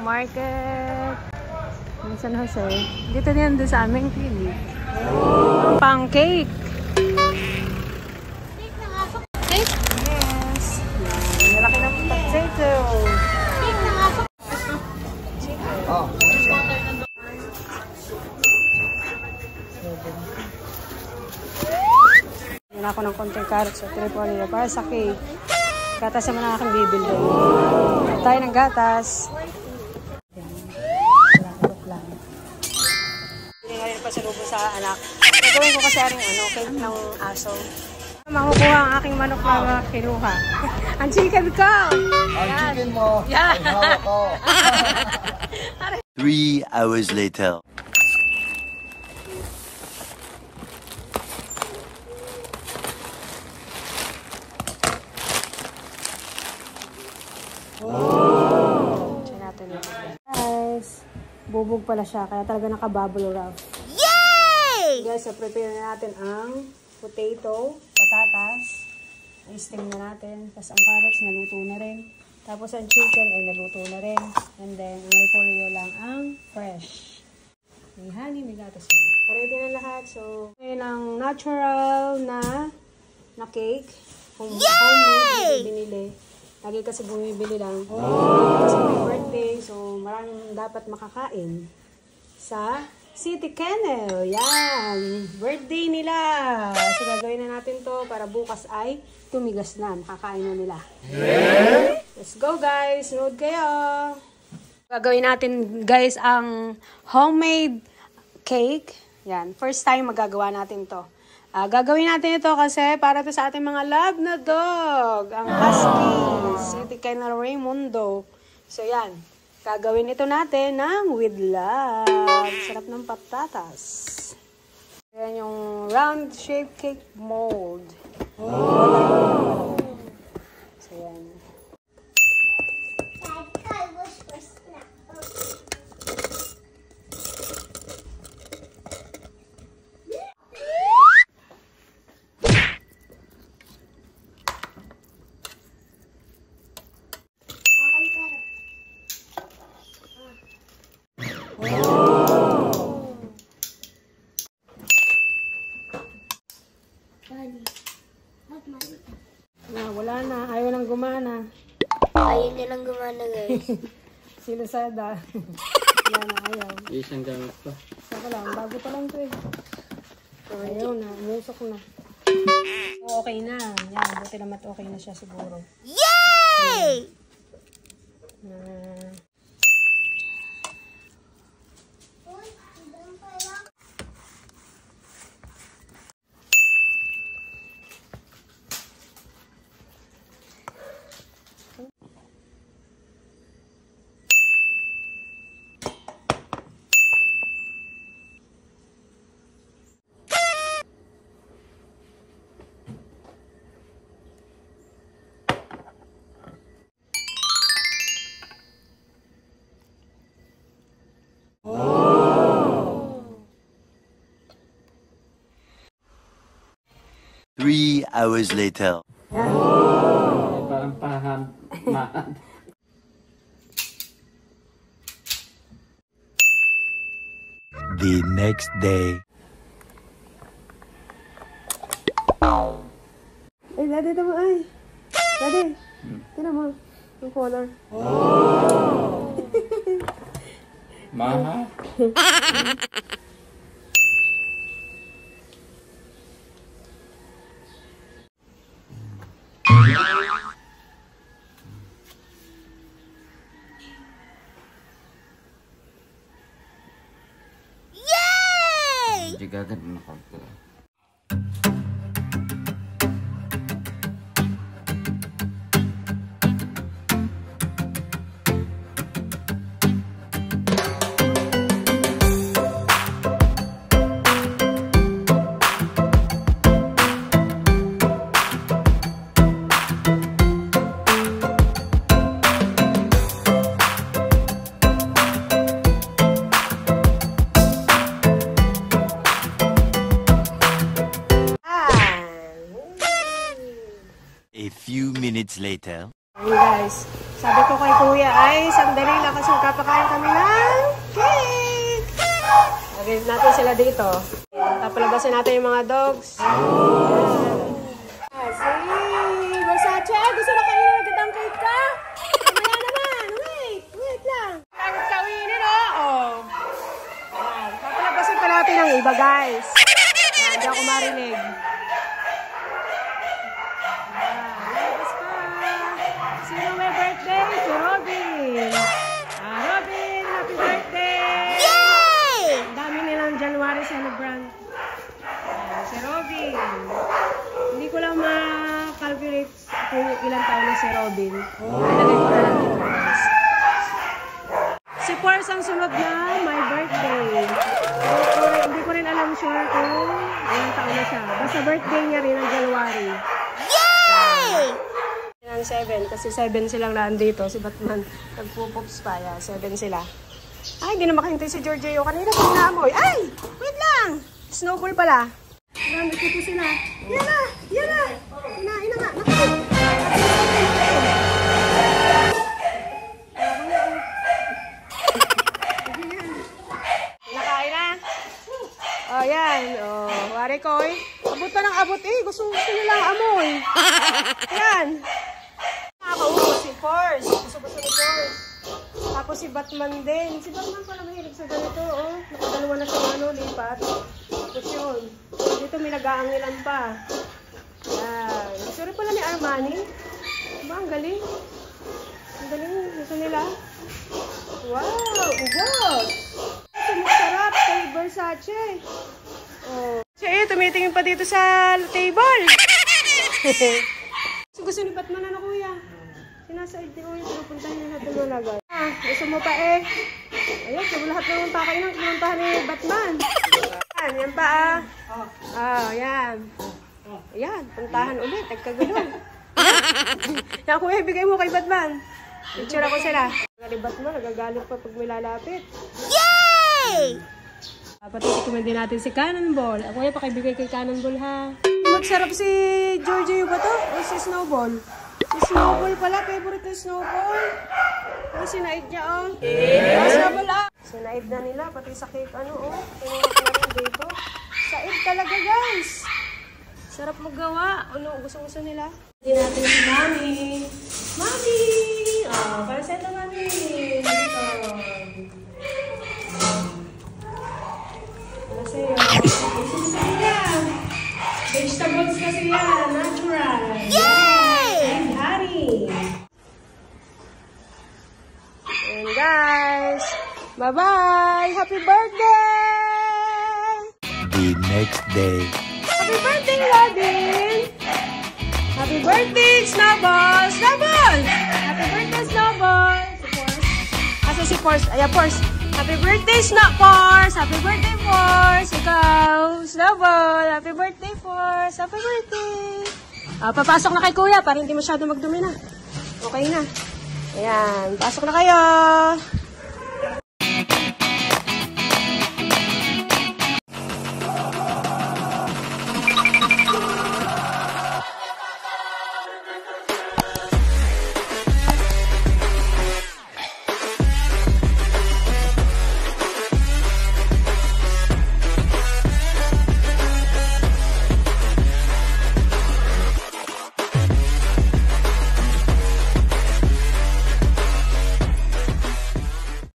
Market ng San Jose. Dito din doon sa aming clinic. Pancake. Cake? Yes. Malaki ng potato. Oh. Yan ako ng konting carrots sa Tripolina para sa cake. Gatas naman ang aking bibili. Tayo ng gatas. Hindi ngayon pa salubong sa anak. Gagawin ko kasi aring cake ng aso. Makukuha ang aking manok na kinuha. Ang chicken ko! Ang chicken mo! Yan! 3 hours later. Guys, bubog pala siya, kaya talaga naka-bubble wrap. Yay! Guys, so prepare na natin ang potato, patatas, i-steam na natin. Tapos ang carrots, naluto na rin. Tapos ang chicken ay naluto na rin. And then, ang repolyo lang ang fresh. May honey, may gatas na. Ready na lahat. So, ngayon ang natural na cake. Homemade binili. Lagi kasi bumibili lang. Kasi may birthday, so maraming dapat makakain sa City Kennel. Yan! Birthday nila! So gagawin na natin to para bukas ay tumigas na. Makakain na nila. Let's go guys! Nood kayo! Gagawin natin guys ang homemade cake. Yan. First time magagawa natin to. Gagawin natin ito kasi para to sa ating mga love na dog. Ang Husky. City Kennel Raymundo. So, yan. Gagawin ito natin ng with love. Sarap ng patatas. Yan yung round shape cake mold. So, yan. Wala na. Ayaw nang gumana. Ayaw nilang gumana guys. Silusada. Wala na, ayaw. Isang gamit pa. Saka lang. Bago pa lang to eh. Ayaw na. Umusok na. Okay na. Yan. Buti naman okay na siya siguro. Yay! Three hours later. Parang paham. The next day. Ay, Daddy, ito mo ay. Daddy, tignan mo. Yung color. Maha. Juga kan nakaka. A few minutes later. Hey guys, Sabi ko kay kuya, ay, sandali lang kasi magkapakain kami ng cake. Lagay natin sila dito. Tapalabasin natin yung mga dogs. Si Versace, gusto na kayo nagkatang cake ka? Mamaya naman, wait lang. Takot kawinin, oh. Ayan, papalabasin pa natin ang iba, guys. Ayan, hindi ako marinig. Sino may birthday? Si Robin. Robin, happy birthday! Yay! Ang dami nilang January celebrant. Si Robin. Hindi ko lang ma-calculate kung ilang taon na si Robin. Nalagay ko na lang dito, guys. Si Pors ang sunod na my birthday. Hindi ko rin alam sure kung ilang taon na siya. Basta birthday niya rin ang January. Yay! Ang 7, kasi 7 silang nandito. Si Batman, nagpupops pa. 7 sila. Ay, hindi na makahintay si Giorgio. Kanina pag naamoy. Ay! Wait lang! Snowball pala. Nandito po sila. Yan na! Yan na! Ina nga! Nakain na? Oh, yan. Oh, wari ko eh. Abot pa ng abot eh. Gusto nilang amoy. Yan. Nakakaupo si Force. Gusto ni Force. Tapos si Batman din. Si Batman pala mahilig sa ganito, oh. Nakadalawa na siya lipat. Tapos yun. Dito may nag-aangilan pa. Yan. Sorry pala ni Armani. Diba, ang galing. Ang galing. Gusto nila. Wow! Ugot! Sarap kay Versace. Oh. Siya tumitingin pa dito sa table. Gusto ni Batman na kuya. Sinasaid ni Uy, pinupuntahan niya natin malagay. Gusto mo pa eh. Ayun, so lahat ng pakay ng pinuntahan ni Batman. Yan pa yan. Ayan, puntahan ulit. Nagkagulong. Yan kuya, ibigay mo kay Batman. Picture ako sila. Ngali Batman, nagagalit pa pag may lalapit. Yay! Patitikiman din natin si Cannonball. Kuya, pakibigay kay Cannonball ha. Magsarap si Giorgio ba to? O si Snowball? Si Snowball pala, favorite ni Snowball. Ay, sinaid niya, oh. Snowball, ah. Sinaid na nila, pati sa cake, oh. Tinunod na rin dito. Said talaga, guys. Sarap magawa. Ano, gusto nila. Hindi natin si Mami. Mami! Para sa ito, Mami. Dito. Kasi, gusto yan. Vegetables kasi yan, natural. Yay! And honey. And guys, bye-bye! Happy birthday! The next day. Happy birthday, Robin! Happy birthday, Snowball! Snowball! Happy birthday, Snowball! Si Force. Asa si Force? Ayan, Force. Happy birthday, Force! Happy birthday, Force! Ikaw, Snowball! Happy birthday, Force! Happy birthday! Papasok na kay Kuya para hindi masyado magdumi na. Okay na. Ayan, pasok na kayo!